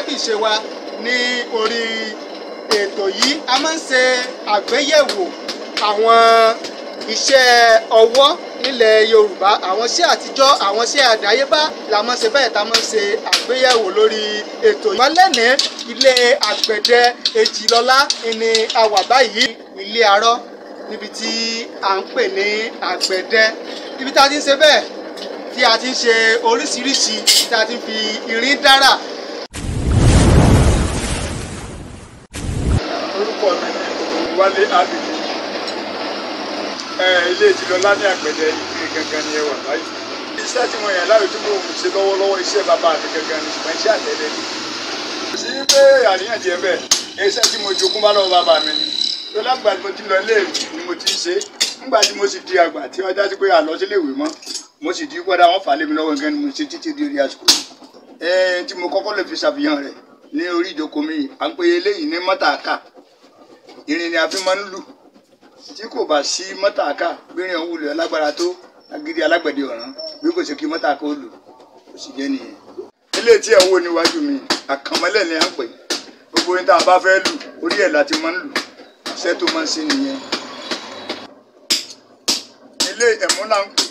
bí ìṣe wa ní orí ètò yìí a máa ń ṣe àgbéyẹ̀wò àwọn iṣẹ́ ọwọ́ nílẹ̀ Yorùbá, àwọn iṣẹ́ àtijọ́, àwọn iṣẹ́ àdáyébá la máa ń ṣe bẹ́ẹ̀ tá a máa ń ṣe àgbéyẹ̀wò lórí ètò yìí. Lẹ́nìí ilé àgbẹ̀dẹ Èjìlọlá ni a wà báyìí, ilé arọ́ níbi tí à ń pè ní àgbẹ̀dẹ, ibi tá a ti ń ṣe bẹ́ẹ̀ tí a ti ń ṣe oríṣiríṣi tí a ti ń fi irin dára. Orúkọ mi ni Wálé Àbídí. Ilé Èjìlọlá ní àgbẹ̀dẹ ìgbé gangan ni ẹ wà báyìí. Iṣẹ́ tí mo yàn láàyò tí mo ṣe lọ́wọ́lọ́wọ́ iṣẹ́ bàbá mi gangan ni, ṣùgbọ́n iṣẹ́ àtẹ̀lé ni. Kò sí pé àríyànjiyàn bẹ́ẹ̀, iṣẹ́ tí mo jogún bá lọ́wọ́ bàbá mi ni. Tó lágbà tí mo ti lọ iléèwé ni mo ti ń ṣe. Nígbà tí mo sì di àgbà tí wọ́n já sí pé àlọ́ sí iléèwé mọ́, mo sì di kọ́dà wọ́n fà lé mi lọ́wọ́ nǹkan ni mo ṣe títí di orí àsìkò. Tí mo kọ́kọ́ lè fi ṣàfihàn rẹ̀ ní orí ìjókòó mi, à ń pe eléyìí ní mọ́tàkà. Irin ni a fi máa ń lù. Tí kò bá sí mọ́tàkà gbérin ọ̀hún wulẹ̀ lágbára tó agídí alágbẹ̀dẹ ọ̀ràn bí kò ṣe kí mọ́tàkà ó lù kò sì jẹ́ nìyẹn. Ilé tí ẹ̀ ń wò níwájú mi àkànmọ́lẹ̀ ni à ń pè. Gbogbo ohun tá a bá fẹ́ lù orí ẹ̀ láti máa ń lù. Iṣẹ́ tó máa ń ṣe nìyẹn. Ilé ẹ̀mú là ń pè.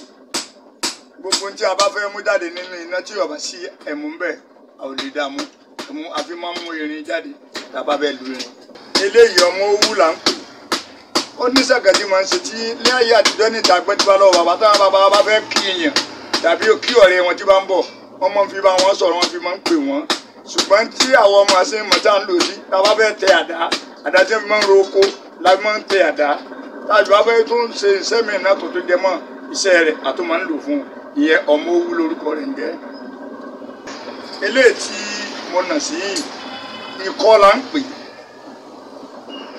Gbogbo ohun tí a bá fẹ́ mú jáde nínú iná tí ó bá sí ẹ̀mú ń bẹ̀ a ò lè dààmú. Ẹ̀mú àfi máa ń mú irin jáde tá a bá fẹ́ lù irin. Eléyìí ọmọ owú là ń pè. Ó ní sàgàdì máa ń ṣe tí ní ayé àtijọ́ ní ìta gbẹ́tí bá lọ́wọ́ bàbá táwọn bàbá wa bá fẹ́ kí èèyàn tàbí kí ọ̀rẹ́ wọn tí bá ń bọ̀ wọ́n máa ń fi bá wọn sọ̀rọ̀, wọ́n fi máa ń pè wọ́n. Ṣùgbọ́n tí àwọn ọmọ àṣẹ mọ̀tá ń lò sí tá a bá fẹ́ tẹ àdá tí wọ́n fi máa ń ro oko la máa ń tẹ àdá. Táàbí wá fẹ́ tó ń ṣe iṣẹ́ mi náà tó tó jẹ mọ́ iṣẹ́ rẹ̀ àtó máa ń lò fún ìyẹn ọmọ owú lórúkọ rẹ̀ ń jẹ́. Eléyìí tí mo nà sí ikọ́ là ń pè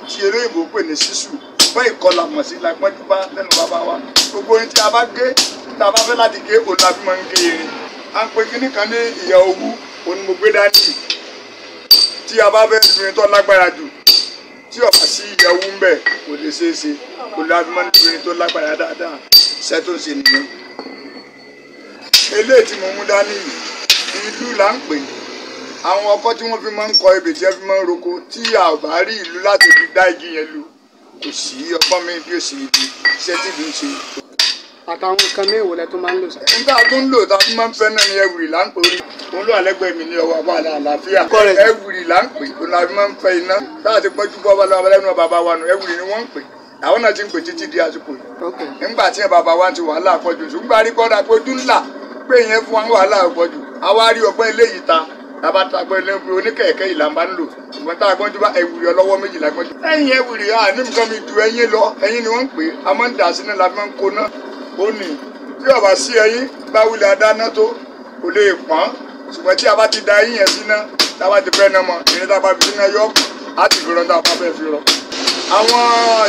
tí olóyìnbó pè ní sísù. Fún ìkọlà mọ̀ sí lágbọ́njú bá lẹ́nu bàbá wa. Gbogbo ohun tí a bá gé tá a bá fẹ́ láti gé òun la fi máa ń gé irin. À ń pe kíní kan ní ìyá owú òun mo gbé dání. Tí a bá fẹ́ lu irin tó lágbára jù tí ó bá sí ìyá owú ń bẹ̀ kò lè ṣeé ṣe. Òun la fi máa ń lu irin tó lágbára dáadáa. Iṣẹ́ tó ń ṣe nìyẹn. Eléyìí tí mo mú dání ìlú là ń pè. Àwọn ọkọ́ tí wọ́n fi máa ń kọ ebè tí wọ́n fi máa ń roko tí a ò bá rí ìlú láti fi dá igi yẹn lu kò sí ọgbọ́n mi bí ó sì ibi iṣẹ́ tí kì í ṣe. Àtàwọn nǹkan mẹ́wòó lẹ tó máa ń lò sí. Nígbà tó ń lò tá a fi máa ń fẹ́ náà ni ẹ̀wùrì là ń pè orí. Òun ló àlẹ́gbẹ̀ẹ́ mi ní ọwọ́ àbáàlà àlàáfíà. Ẹ̀wùrì là ń pè òun la fi máa ń fẹ́ iná. Táà ti pọ́jú bọ́ bá lẹ́nu bàbá wa nù ẹ̀wùrì ni wọ́n ń pè. Àwọn náà ti ń pè títí di àsìkò yìí. Nígbà tí bàbá wa ti wàhálà àpọ̀jù ṣùgbọ́n àrí kọ́dà pé ojú ńlá pé ìyẹn fún wa wàhálà àpọ̀jù. Àwa rí ọgbọ́n eléyìí ta tàbá tagbọ́ eléyìí oníkẹ̀kẹ́ yìí là ń bá ń lò. Ṣùgbọ́n tá a gbọ́njú bá ẹ̀wùrì ọlọ́wọ́ méjìlá gbọ́njú. Ẹ̀yìn ẹ̀wùrì à ní nǹkan mi ju ẹyin lọ ẹyin ni wọ́n ń pè é a máa ń dà sínú la fi máa ń kóná. Ó ní tí ó bá sí ẹyin bá wulẹ̀ adáná tó kò lè pọ́n. Ṣùgbọ́n tí a bá ti da ẹyin yẹn síná tá a bá ti fẹ́ ná mọ́ ìrìn tá a bá fi síná yọ á ti fi rọ tá a bá fẹ́ fi rọ. Àwọn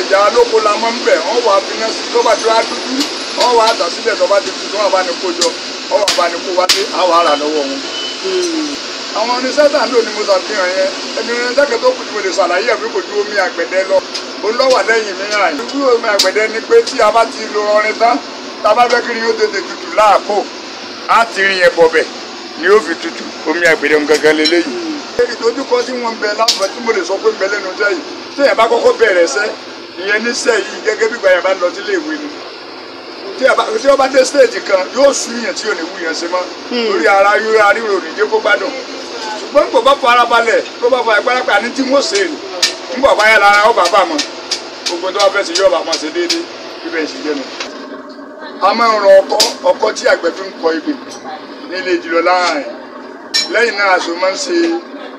ìyá lóko la máa ń bẹ̀ wọ́n wà fi ná sí tó bá ti wá dúdú wọ́n wà á tà sílẹ̀ tó bá ti tutù wọ́n bá ní kó jọ wọ́n wà bá ní kó wá sí àwọn ará lọ́wọ́ wọn. Àwọn oníṣẹ́ tà ń lò ní mo ṣàfihàn yẹn ẹni oníṣẹ́ kan tó kù tí mo lè ṣàlàyé ẹ̀ pé kò ju omi àgbẹ̀dẹ lọ òun lọ́wọ́ lẹ́yìn mi hàn yìí. Irú omi àgbẹ̀dẹ ni pé tí a bá ti lo ọrin tán tá a bá fẹ́ kí ni yóò tètè tutù láàpò á ti rin yẹn bọ̀bẹ̀ ni yóò fi tutù omi àgbẹ̀dẹ gangan lélẹ́yìí. Ìdojúkọ tí wọ́n ń bẹ láǹfà tí mo lè sọ pé ń bẹ lẹ́nu iṣẹ́ yìí tí èèyàn bá kọ́kọ́ bẹ̀rẹ̀ iṣẹ́ ìyẹn níṣẹ́ yìí gẹ́gẹ́ bí gbàyàn bá lọ sílé ìwé ni. Tí wọ́n bá dé stéèjì kan yóò sún yẹn tí ò ní wú yẹn ṣe mọ́ lórí ara yóò aríro nìjẹ́ kó gbádùn. Ṣùgbọ́n kò bá fara balẹ̀ kó bá fara ìpárapà ní tí wọ́n ṣe é nígbà báyà lára ó bàbá mọ̀ gbogbo tó bá fẹ́ ṣe yóò bá mọ̀ ṣe déédéé bíbẹ̀ ṣe jẹ́ nu. A máa ń ran ọkọ́ tí àgbẹ̀ fi ń kọ ebè ní Ilé Èjìlọlá rẹ̀. Lẹ́yìn náà aṣọ máa ń ṣe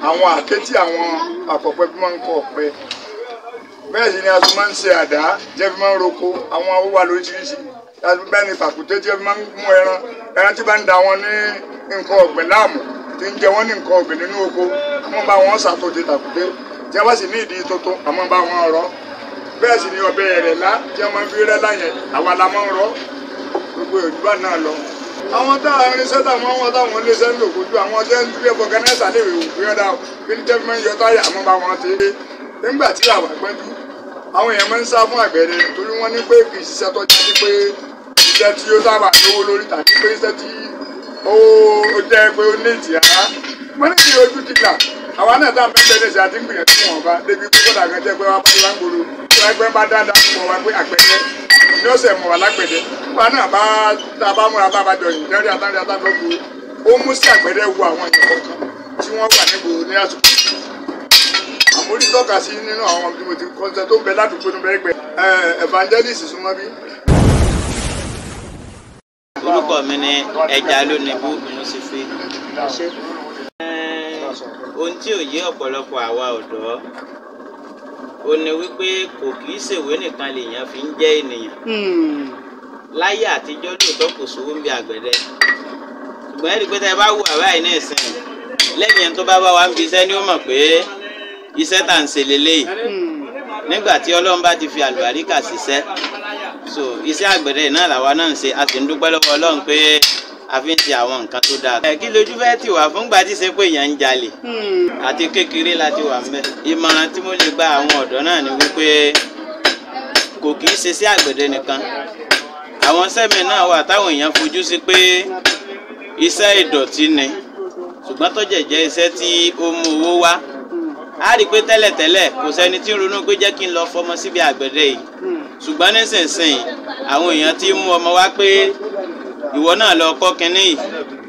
àwọn àké tí àwọn àkọ́pẹ́ fi máa ń kọ ọ̀pẹ. Bẹ́ẹ̀ sì ni aṣọ máa ń ṣe àdá jẹ́ fi máa ń roko àwọn owó wa lóríṣiríṣi. Bẹ́ẹ̀ ni pàkúté tí fi máa ń mú ẹran tí bá ń da wọn ní nǹkan ọ̀gbìn láàmú tí ń jẹ wọ́n ní nǹkan ọ̀gbìn nínú oko àmọ́ bá wọn ṣàtòjì tàkúté tí wọ́n sì ní ìdí tuntun àmọ́ bá wọn rọ́. Bẹ́ẹ̀ sì ni ọbẹ̀ rẹ̀ lá tí wọ́n máa ń fi rẹ́ láyẹn àwa la máa ń rọ́ gbogbo òdúbà náà lọ. Àwọn táwọn irinṣẹ́ táwọn iléeṣẹ́ ń lò kojú àwọn tẹ́ ń dúró fọgánẹ́sà lè wò fi ọ̀dà kí ní tẹ́fí máa ń yọ táyà àmọ́ bá wọn ṣe é. Nígbà tí àwa gbẹ́jú àwọn èèyàn máa ń sá fún àgbẹ̀dẹ nítorí wọ́n ní pé kì í ṣiṣẹ́ tó jẹ́ pé iṣẹ́ tí ó sábà lówó lórí tàbí pé iṣẹ́ tí ó jẹ́ pé ó ní ìtìyà. Wọ́n ní kí ojú ti là àwa náà tá a fẹ́ bẹ́ẹ̀ ṣe àti gbìyànjú wọn bá débi kókó dàgbà jẹ́ pé wọ́n bá wá gbòòrò tí wọ́n gbẹ́ bá dáadáa mọ̀ wá pé àgbẹ̀dẹ ní ọ̀sẹ̀ mọ̀ wá lágbẹ̀dẹ wọn náà bá tá a bá múra bá bá jọ yìí lẹ́rìí àtàrí àtàgbọ́gbò ó mú sí àgbẹ̀dẹ wo àwọn èèyàn kọ̀ọ̀kan tí wọ́n wà nígboro ní àsìkò àmórí tọ́ka sí nínú àwọn ọmọ tí mo ti kọ́ńtẹ́ tó ń bẹ ládùúgbò ní bẹ́ẹ̀gbẹ́ evangelist súnmọ́ bí. orúkọ mi ni ẹja lónìí bú inú sí fi. ohun tí ò yé ọ̀pọ̀lọpọ̀ àwa ọ̀dọ́ ó ní wípé kò kìí ṣèwé nìkan lèèyàn fi ń jẹ́ ènìyàn. láyé àtijọ́ lóòótọ́ kò sówó ń bí àgbẹ̀dẹ ṣùgbọ́n ẹ̀rí pé tẹ́ ẹ bá wù àbá yìí náà sìn lẹ́yìn ẹni tó bá wá ń bi iṣẹ́ ni ó mọ̀ pé iṣẹ́ tà ń ṣe lélẹ́yìí nígbà tí Ọlọ́run bá ti fi àlùbáríkà ṣiṣẹ́ so iṣẹ́ àgbẹ̀dẹ náà làwa náà ń ṣe a sì ń dúpẹ́ lọ́wọ́ Ọlọ́run pé a fi ń ṣe àwọn nǹkan tó dáa. kí lójú fẹ́ tì wá fúngbà tí ṣe pé èèyàn ń jalè àti kékeré láti wà ńbẹ̀. ìmọ̀ràn tí mo lè gba àwọn ọ̀dọ́ náà ni wípé kò kì í ṣe sí àgbẹ̀dẹ nìkan àwọn sẹ́mi náà wà táwọn èèyàn fojú sí pé iṣẹ́ ìdọ̀tí ni ṣùgbọ́n tó jẹ́ iṣẹ́ tí ó mú owó wá. a rí i pé tẹ́lẹ̀tẹ́lẹ̀ kò sẹ́ni tí ń ronú pé jẹ́ kí n lọ fọmọ síbi àgbẹ̀dẹ yìí ṣùgbọ́n nísinsìnyí àwọn èèyàn ti mú ọmọ wá pé ìwọ náà lọ kọ́ kínní yìí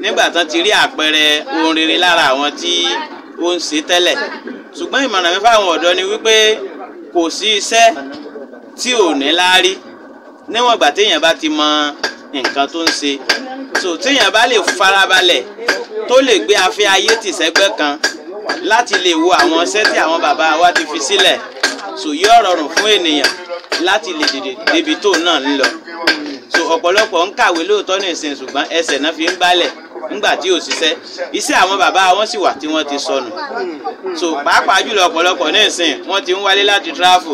nígbà tán ti rí àpẹẹrẹ ohun rere lára àwọn tí ó ń ṣe tẹ́lẹ̀. ṣùgbọ́n ìmọ̀ràn mi fáwọn ọ̀dọ́ ni wípé kò sí iṣẹ́ tí ò ní láárí níwọ̀n ìgbà téèyàn bá ti mọ nǹkan tó ń ṣe so téèyàn bá lè farabalẹ̀ tó lè gbé afẹ́ ayé tì sẹ́gbẹ́ kan láti lè wo àwọn iṣẹ́ tí àwọn bàbá wa ti fi sílẹ̀ so yóò rọrùn fún ènìyàn láti lè dìde débi tó náà ń lọ. so ọ̀pọ̀lọpọ̀ ń kàwé lóòótọ́ ní ìsìn ṣùgbọ́n ẹsẹ̀ náà fi ń gbálẹ̀ nígbà tí ò ṣiṣẹ́ iṣẹ́ àwọn bàbá wọn sì wà tí wọ́n ti sọnù. so pàápàá jùlọ ọ̀pọ̀lọpọ̀ ní ìsìn wọ́n ti ń wálé láti tráfù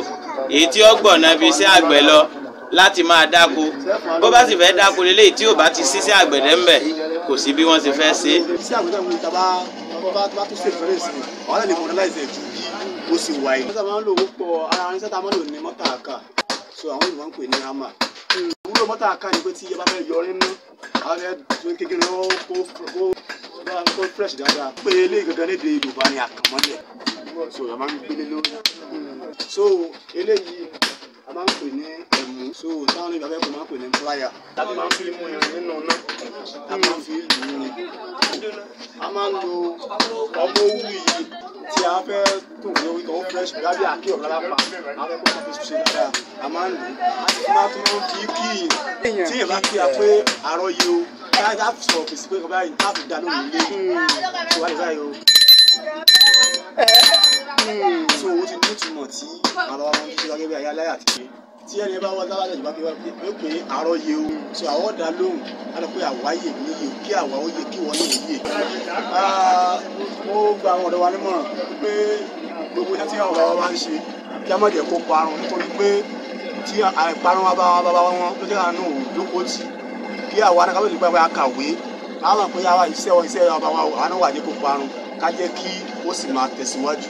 èyí tí ó gbọ̀nà bí iṣẹ́ àgbẹ̀ lọ láti máa dáko bó bá sì fẹ́ dáko lélẹ́yìí tí ò bá ti ṣiṣẹ́ àgbẹ̀dẹ ń bẹ̀ kò sí bí wọ́n ti fẹ́ ṣe. iṣẹ́ àgbẹ̀dẹ wo ìta bá tó ṣe fẹ́rẹ̀ sí àwọn àlè modernize ẹ̀ ju bí ó sì wáyé. wọ́n sábà ń lò wọ́pọ̀ ara irinṣẹ́ tá a máa ń lò ní mọ́tà àká so àwọn ènìyàn ń pè ní hammer. ìwúlò mọ́tà àká ni pé tí ẹ bá fẹ́ yọrí nú àwọn ẹ̀ tó kékeré kó fresh dáadáa pé eléyìí gangan lédè Yorùbá ni àkànmọ́lẹ̀ so a máa ń gbélé lórí so eléyìí a máa ń pè ní ẹ̀mú so táwọn olóyìnbó abẹ́kọ̀ọ́ máa ń pè ní plier láti máa ń fi mú irin nínú náà a máa ń fi lù ú a máa ń lo ọmọ owó yìí tí a fẹ́ tó lórí tó fresh lábẹ́ àkè ọ̀gá lápá a fẹ́ kó fi ṣe dáadáa a máa ń lò a sì máa tún máa ń fi kí yìí tí èèyàn bá kí a pé àárọ̀ yìí o ká sọ fèsì pé kọ́ báyìí ká fi dá lórí ilé tó wà lè báyìí o so o ti ní ìtumọ̀ tí àwọn ọmọ ń ṣe gẹ́gẹ́ bí ayé aláyà ti pé tí ẹni bá wọ́n dábàá lẹ́yìn bá fi wọ́n pé àárọ̀ yẹ o so àwọn ọ̀dà lóhùn á lọ pé àwa yè mí yè kí àwa ó yè kí wọ́n ní òye. mo gba àwọn ọ̀dọ́ wa nímọ̀ràn pé gbogbo iṣẹ́ tí àwọn bàbá wa ń ṣe kí a má jẹ́ kó parun nítorí pé tí àìparun wa bá wọn tó jẹ́ àánú lóko tì kí àwa náà kábíyèsí pé a kàwé káwọn mọ̀ pé àwa iṣẹ́ bàbá wa àwọn náà wà ní kó parun ká jẹ́ kí ó sì máa tẹ̀síwájú.